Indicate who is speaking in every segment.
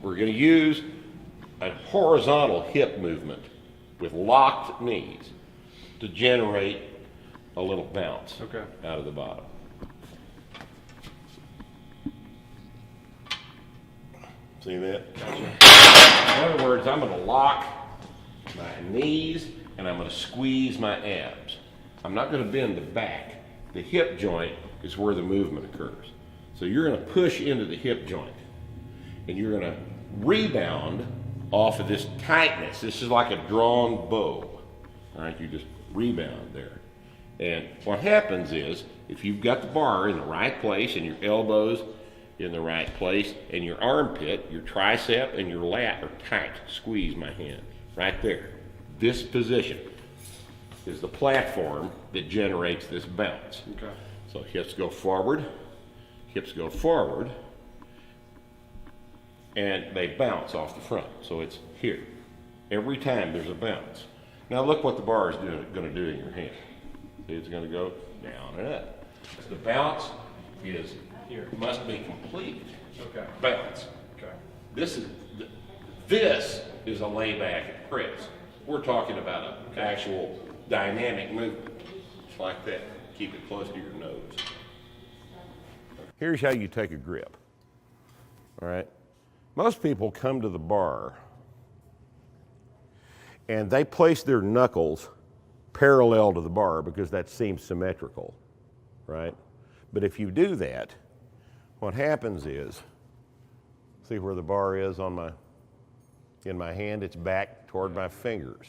Speaker 1: We're going to use a horizontal hip movement with locked knees to generate a little bounce out of the bottom. See that? Gotcha. In other words, I'm going to lock my knees and I'm going to squeeze my abs. I'm not going to bend the back. The hip joint is where the movement occurs. So you're going to push into the hip joint and you're going to rebound off of this tightness. This is like a drawn bow. All right, you just rebound there. And what happens is, if you've got the bar in the right place and your elbows in the right place and your armpit, your tricep and your lat are tight, squeeze my hand right there. This position is the platform that generates this bounce. Okay. So hips go forward, and they bounce off the front. So it's here. Every time there's a bounce. Now look what the bar is going to do in your hand. It's going to go down and up. The bounce is here. Must be complete. Okay. Bounce. Okay. This is a layback press. We're talking about an actual dynamic movement. Just like that. Keep it close to your nose. Here's how you take a grip. All right. Most people come to the bar and they place their knuckles parallel to the bar because that seems symmetrical, right? But if you do that, what happens is, see where the bar is in my hand? It's back toward my fingers,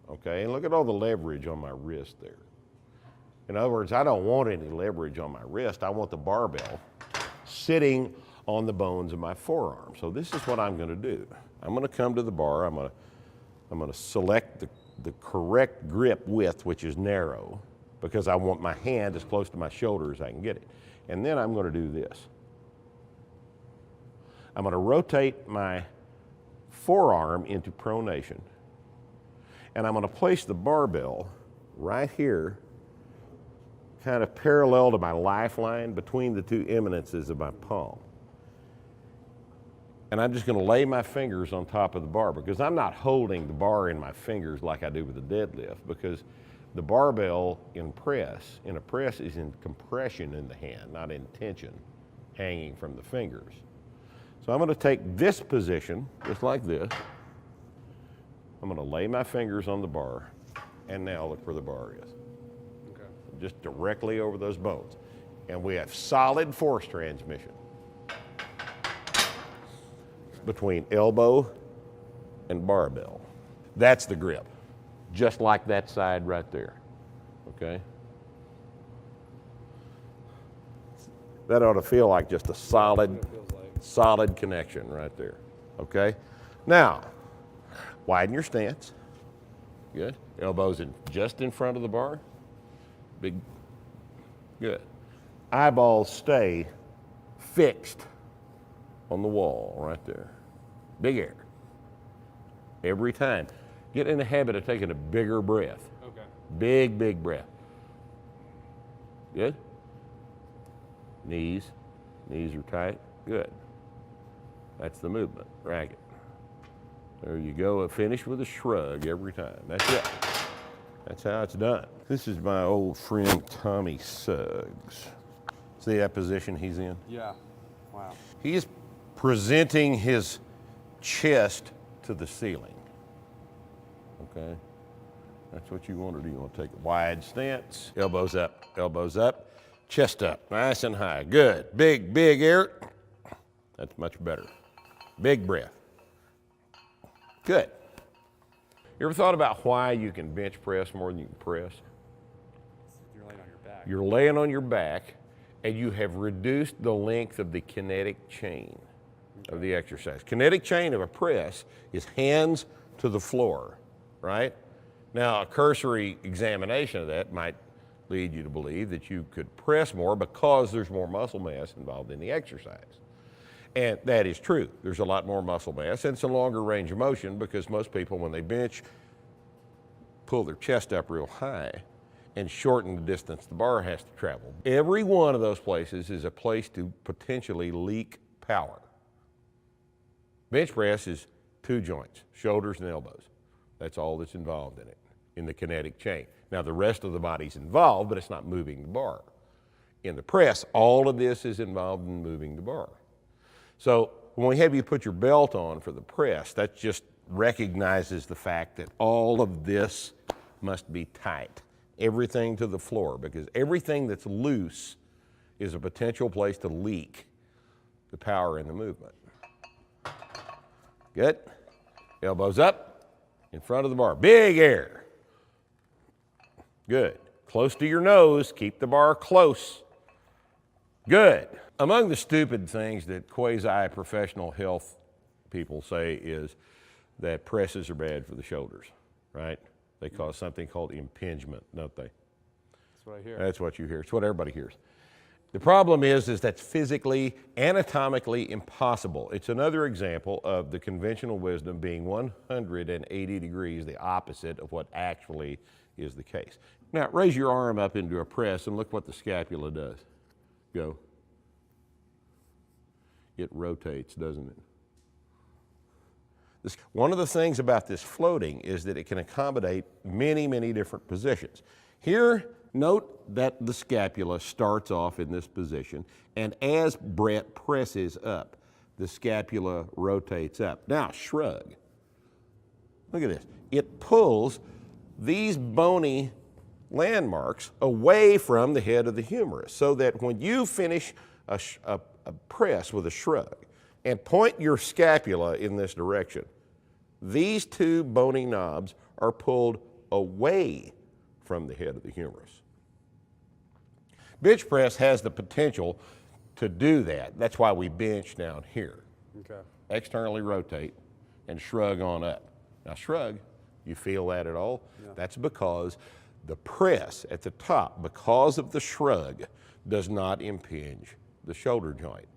Speaker 1: okay? And look at all the leverage on my wrist there. In other words, I don't want any leverage on my wrist. I want the barbell sitting on the bones of my forearm. So this is what I'm going to do. I'm going to come to the bar. I'm going to select the correct grip width, which is narrow, because I want my hand as close to my shoulder as I can get it. And then I'm going to do this. I'm going to rotate my forearm into pronation, and I'm going to place the barbell right here, kind of parallel to my lifeline between the two eminences of my palm. And I'm just going to lay my fingers on top of the bar, because I'm not holding the bar in my fingers like I do with the deadlift, because the barbell in a press is in compression in the hand, not in tension, hanging from the fingers. So I'm going to take this position, just like this. I'm going to lay my fingers on the bar, and now look where the bar is. Okay. Just directly over those bones. And we have solid force transmission between elbow and barbell. That's the grip, just like that side right there, okay? That ought to feel like just a solid connection right there, okay? Now, widen your stance. Good. Elbows just in front of the bar. Big. Good. Eyeballs stay fixed on the wall right there. Big air. Every time. Get in the habit of taking a bigger breath. Okay. Big breath. Good. Knees are tight. Good. That's the movement. Rack it. There you go. Finish with a shrug every time. That's it. That's how it's done. This is my old friend Tommy Suggs. See that position he's in?
Speaker 2: Yeah. Wow.
Speaker 1: He's presenting his chest to the ceiling. Okay? That's what you want to do. You want to take a wide stance. Elbows up, chest up, nice and high. Good. Big air. That's much better. Big breath. Good. You ever thought about why you can bench press more than you can press?
Speaker 2: You're laying on your back.
Speaker 1: You're laying on your back, and you have reduced the length of the kinetic chain of the exercise. Kinetic chain of a press is hands to the floor, right? Now, a cursory examination of that might lead you to believe that you could press more because there's more muscle mass involved in the exercise. And that is true. There's a lot more muscle mass, and it's a longer range of motion because most people, when they bench, pull their chest up real high and shorten the distance the bar has to travel. Every one of those places is a place to potentially leak power. Bench press is two joints, shoulders and elbows. That's all that's involved in it, in the kinetic chain. Now the rest of the body's involved, but it's not moving the bar. In the press, all of this is involved in moving the bar. So when we have you put your belt on for the press, that just recognizes the fact that all of this must be tight. Everything to the floor, because everything that's loose is a potential place to leak the power in the movement. Good. Elbows up, in front of the bar. Big air. Good. Close to your nose, keep the bar close. Good. Among the stupid things that quasi-professional health people say is that presses are bad for the shoulders, right? They cause something called impingement, don't they?
Speaker 2: That's what I hear.
Speaker 1: That's what you hear. It's what everybody hears. The problem is that's physically, anatomically impossible. It's another example of the conventional wisdom being 180 degrees the opposite of what actually is the case. Now, raise your arm up into a press and look what the scapula does. Go. It rotates, doesn't it? One of the things about this floating is that it can accommodate many, many different positions. Here, note that the scapula starts off in this position, and as Brett presses up, the scapula rotates up. Now, shrug. Look at this. It pulls these bony landmarks away from the head of the humerus, so that when you finish a press with a shrug and point your scapula in this direction, these two bony knobs are pulled away from the head of the humerus. Bench press has the potential to do that. That's why we bench down here.
Speaker 2: Okay.
Speaker 1: Externally rotate and shrug on up. Now shrug, you feel that at all?
Speaker 2: Yeah.
Speaker 1: That's because the press at the top, because of the shrug, does not impinge the shoulder joint.